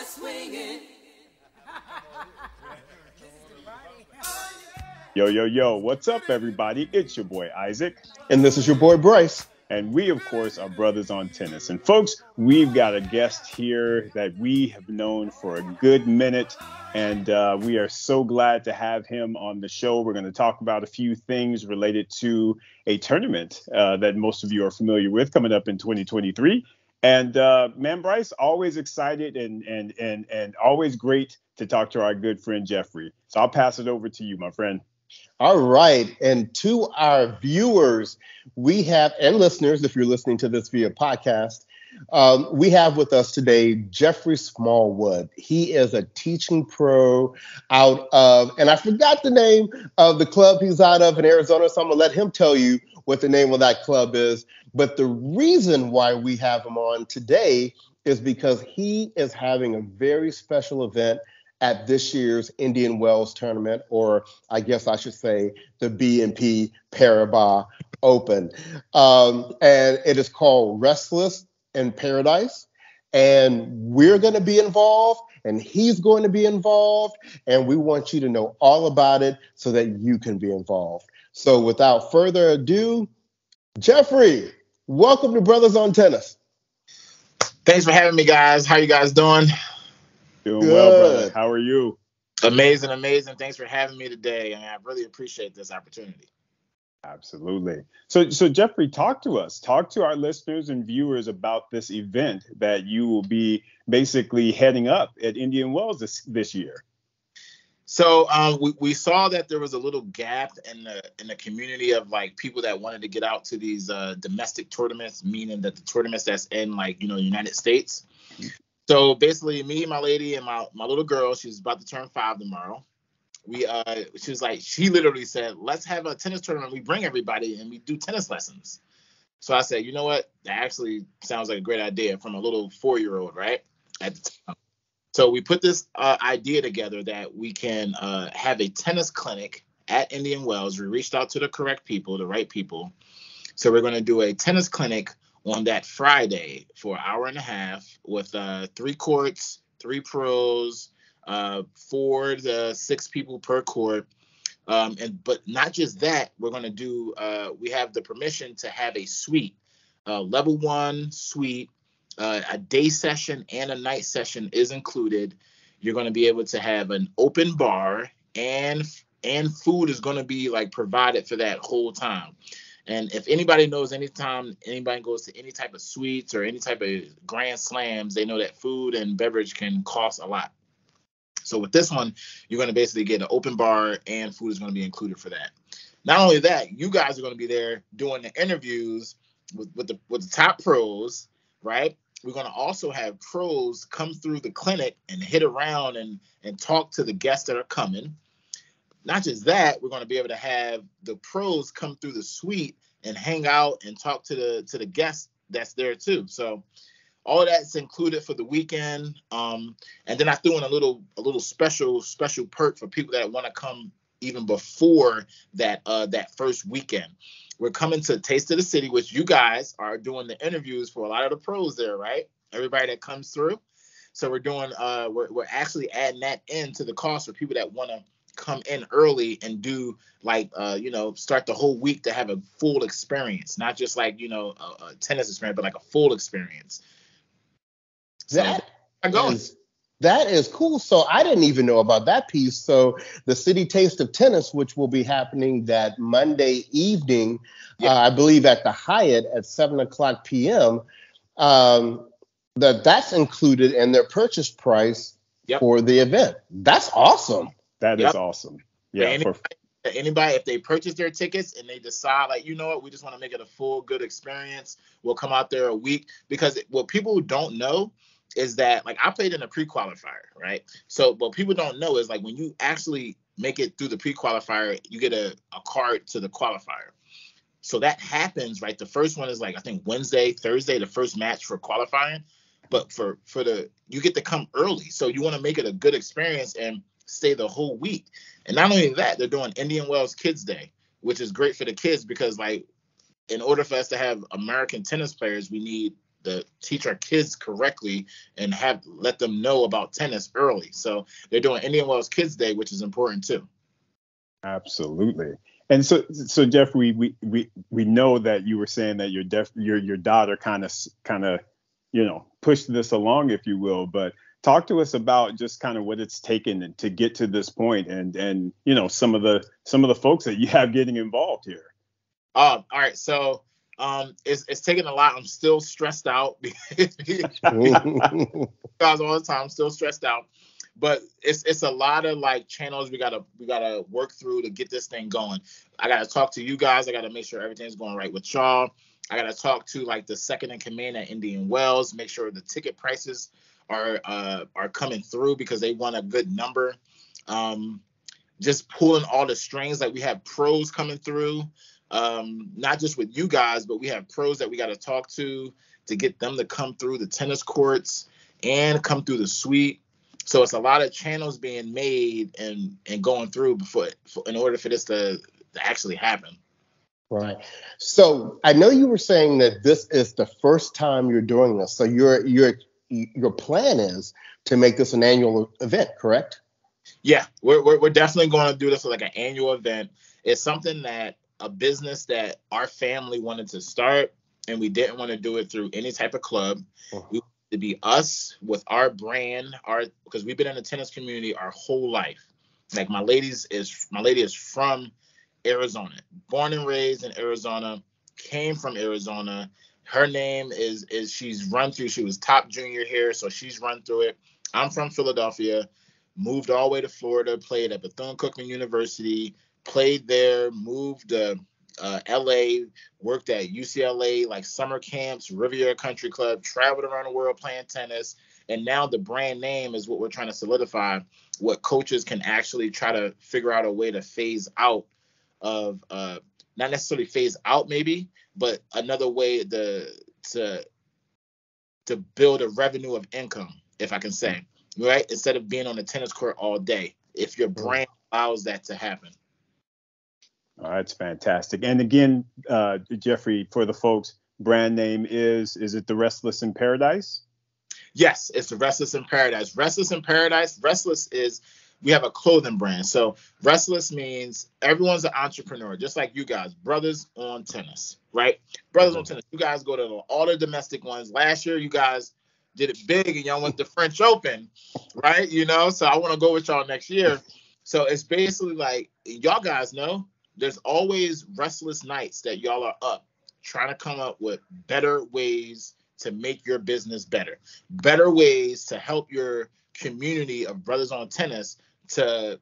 swinging. Yo, yo, yo, what's up, everybody? It's your boy, Isaac. And this is your boy, Bryce. And we, of course, are brothers on tennis. And folks, we've got a guest here that we have known for a good minute. And we are so glad to have him on the show. We're going to talk about a few things related to a tournament that most of you are familiar with coming up in 2023. And man, Bryce, always excited and always great to talk to our good friend, Jeffrey. So I'll pass it over to you, my friend. All right. And to our viewers, we have, and listeners, if you're listening to this via podcast, we have with us today Jeffrey Smallwood. He is a teaching pro out of, and I forgot the name of the club he's out of in Arizona, so I'm going to let him tell you what the name of that club is. But the reason why we have him on today is because he is having a very special event at this year's Indian Wells tournament, or I guess I should say the BNP Paribas Open. And it is called Restless in Paradise. And we're going to be involved, and he's going to be involved, and we want you to know all about it so that you can be involved. So without further ado, Jeffrey, welcome to Brothers on Tennis. Thanks for having me, guys. How you guys doing? Doing well, brother. How are you? Amazing. Thanks for having me today. And I really appreciate this opportunity. Absolutely. So Jeffrey, talk to us. Talk to our listeners and viewers about this event that you will be basically heading up at Indian Wells this year. So we saw that there was a little gap in the community of like people that wanted to get out to these domestic tournaments, meaning that the tournaments that's in like, the United States. So basically, me, my lady, and my little girl, she's about to turn 5 tomorrow. She literally said, let's have a tennis tournament. We bring everybody and we do tennis lessons. So I said, you know what? That actually sounds like a great idea from a little 4-year-old, right? At the time. So we put this idea together that we can have a tennis clinic at Indian Wells. We reached out to the correct people, the right people. So we're going to do a tennis clinic on that Friday for an hour and a half with 3 courts, 3 pros, 4 to 6 people per court. But not just that, we're going to do, we have the permission to have a suite, level 1 suite, a day session and a night session is included. You're going to be able to have an open bar and food is going to be like provided for that whole time. And if anybody knows, anytime anybody goes to any type of suites or any type of grand slams, they know that food and beverage can cost a lot. So with this one, you're going to basically get an open bar and food is going to be included for that. Not only that, you guys are going to be there doing the interviews with the top pros, right? We're going to also have pros come through the clinic and hit around and talk to the guests that are coming. Not just that, we're going to be able to have the pros come through the suite and hang out and talk to the guests that's there too. So all of that's included for the weekend. And then I threw in a little special perk for people that want to come even before that first weekend. We're coming to Taste of the City, which you guys are doing the interviews for a lot of the pros there, right? Everybody that comes through. So we're doing we're actually adding that into the cost for people that want to come in early and do like start the whole week to have a full experience, not just like a tennis experience, but like a full experience. So that is cool. So I didn't even know about that piece. So the City Taste of Tennis, which will be happening that Monday evening, I believe at the Hyatt at 7:00 p.m. That's included in their purchase price for the event. That's awesome. That is awesome. Yeah. Anybody, if they purchase their tickets and they decide, like, you know what, we just want to make it a full good experience, we'll come out there a week. Because what people don't know is that, like, I played in a pre-qualifier, right? So what people don't know is, like, when you actually make it through the pre-qualifier, you get a card to the qualifier. So that happens, right? The first one is, like, I think Wednesday, Thursday, the first match for qualifying. But for you get to come early. So you want to make it a good experience and stay the whole week. And not only that, they're doing Indian Wells Kids Day, which is great for the kids because, like, in order for us to have American tennis players, we need teach our kids correctly and let them know about tennis early. So they're doing Indian Wells Kids Day, which is important too. Absolutely. And so Jeff, we know that you were saying that your daughter kind of pushed this along, if you will, but talk to us about just kind of what it's taken to get to this point, and some of the folks that you have getting involved here. All right. So it's taking a lot. I'm still stressed out guys all the time. I'm still stressed out. But it's a lot of like channels we gotta work through to get this thing going. I gotta talk to you guys. I gotta make sure everything's going right with y'all. I gotta talk to like the second in command at Indian Wells, make sure the ticket prices are coming through because they want a good number. Just pulling all the strings. Like we have pros coming through, not just with you guys, but we have pros that we gotta talk to get them to come through the tennis courts and come through the suite. So it's a lot of channels being made and going through in order for this to actually happen. Right. So I know you were saying that this is the first time you're doing this. So your plan is to make this an annual event, correct? Yeah, we're definitely going to do this like an annual event. It's something that a business that our family wanted to start, and we didn't want to do it through any type of club. Uh-huh. We to be us with our brand, because we've been in the tennis community our whole life. Like my lady is from Arizona, born and raised in Arizona, came from Arizona. Her name is she's run through. She was top junior here, so she's run through it. I'm from Philadelphia, moved all the way to Florida, played at Bethune-Cookman University, played there, moved to LA, worked at UCLA, like summer camps, Riviera Country Club, traveled around the world playing tennis. And now the brand name is what we're trying to solidify, what coaches can actually try to figure out a way to phase out of, not necessarily phase out maybe, but another way to build a revenue of income, if I can say, right? Instead of being on the tennis court all day, if your brand allows that to happen. Oh, that's fantastic. And again, Jeffrey, for the folks, brand name is it the Restless in Paradise? Yes, it's the Restless in Paradise. Restless in Paradise. Restless is, we have a clothing brand. So Restless means everyone's an entrepreneur, just like you guys, brothers on tennis, right? Brothers on tennis. You guys go to all the domestic ones. Last year, you guys did it big and y'all went to French Open, right? So I want to go with y'all next year. So it's basically like, y'all guys know, there's always restless nights that y'all are up trying to come up with better ways to make your business better ways to help your community of brothers on tennis to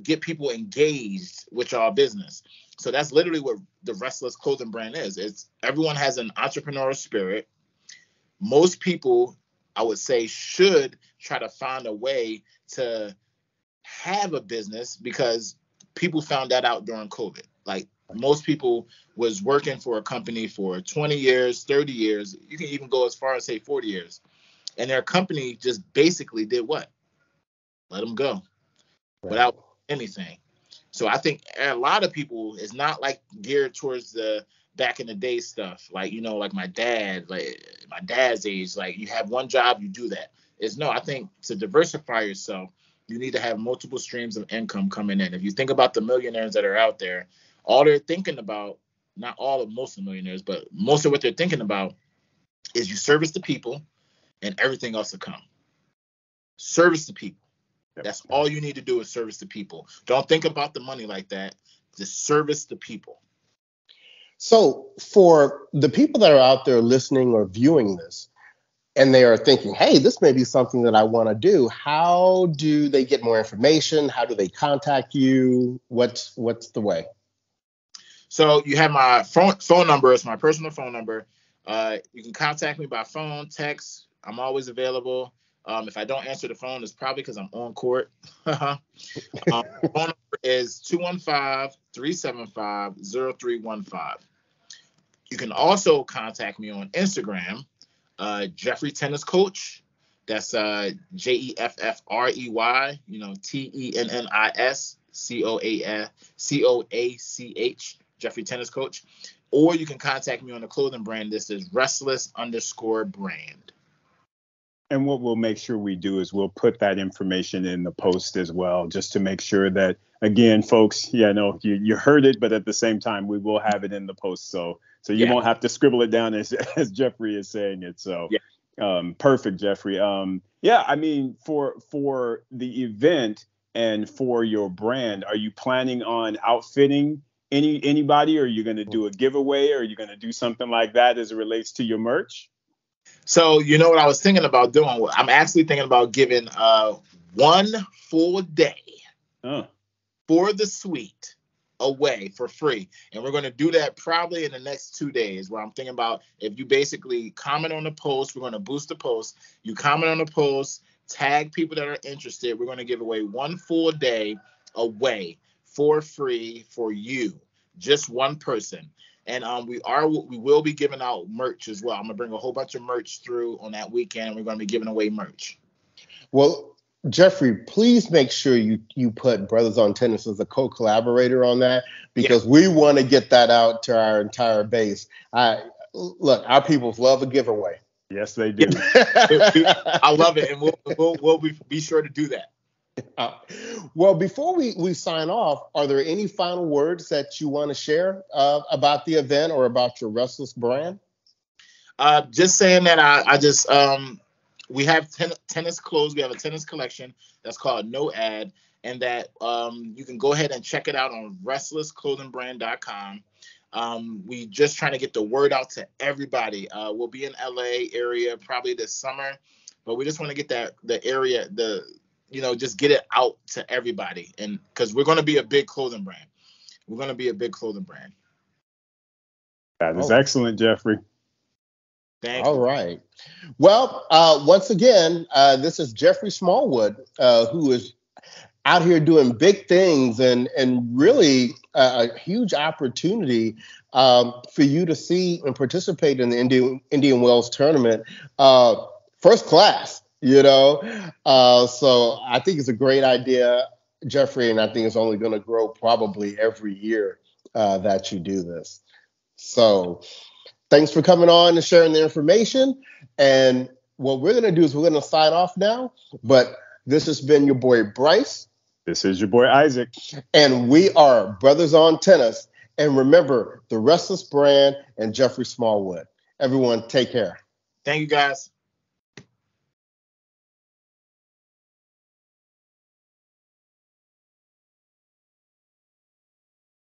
get people engaged with y'all business. So that's literally what the Restless clothing brand is. It's everyone has an entrepreneurial spirit. Most people, I would say, should try to find a way to have a business because people found that out during COVID. Like most people was working for a company for 20 years, 30 years. You can even go as far as say 40 years. And their company just basically did what? Let them go without anything. So I think a lot of people is not like geared towards the back in the day stuff. Like, like my dad's age, like you have one job, you do that. I think to diversify yourself, you need to have multiple streams of income coming in. If you think about the millionaires that are out there, all they're thinking about, most of the millionaires, but most of what they're thinking about is you service the people and everything else will come. Service the people. That's all you need to do is service the people. Don't think about the money like that. Just service the people. So for the people that are out there listening or viewing this, and they are thinking, hey, this may be something that I want to do, how do they get more information? How do they contact you? What's the way? So you have my phone number. It's my personal phone number. You can contact me by phone, text. I'm always available. If I don't answer the phone, it's probably because I'm on court. Phone number is 215-375-0315. You can also contact me on Instagram, Jeffrey Tennis Coach. That's Jeffrey, TennisCoach, Jeffrey Tennis Coach. or you can contact me on the clothing brand. This is Restless_brand. And what we'll make sure we do is we'll put that information in the post as well, just to make sure that, again, folks, you heard it, but at the same time, we will have it in the post. So you won't have to scribble it down as Jeffrey is saying it. So perfect, Jeffrey. I mean, for the event and for your brand, are you planning on outfitting anybody? Or are you going to do a giveaway? Or are you going to do something like that as it relates to your merch? So you know what I was thinking about doing? I'm actually thinking about giving 1 full day for the suite away for free. And we're going to do that probably in the next 2 days, where I'm thinking about, if you basically comment on the post, we're going to boost the post. You comment on the post, tag people that are interested. We're going to give away 1 full day away for free for you, just one person. And we will be giving out merch as well. I'm gonna bring a whole bunch of merch through on that weekend, and we're gonna be giving away merch. Well, Jeffrey, please make sure you put Brothers on Tennis as a co-collaborator on that, because we want to get that out to our entire base. Look, our people love a giveaway. Yes, they do. I love it, and we'll be sure to do that. Well, before we sign off, are there any final words that you want to share about the event or about your Restless brand? Just saying that we have tennis clothes. We have a tennis collection that's called No Ad, and that you can go ahead and check it out on restlessclothingbrand.com. We just trying to get the word out to everybody. We'll be in LA area probably this summer, but we just want to get the area, just get it out to everybody. And because we're going to be a big clothing brand. That is excellent, Jeffrey. Thank you. All right. Well, once again, this is Jeffrey Smallwood, who is out here doing big things and really a huge opportunity for you to see and participate in the Indian Wells tournament. First class. So I think it's a great idea, Jeffrey, and I think it's only going to grow probably every year that you do this. So thanks for coming on and sharing the information. And what we're going to do is we're going to sign off now. But this has been your boy, Bryce. This is your boy, Isaac. And we are Brothers on Tennis. And remember, the Restless brand and Jeffrey Smallwood. Everyone, take care. Thank you, guys.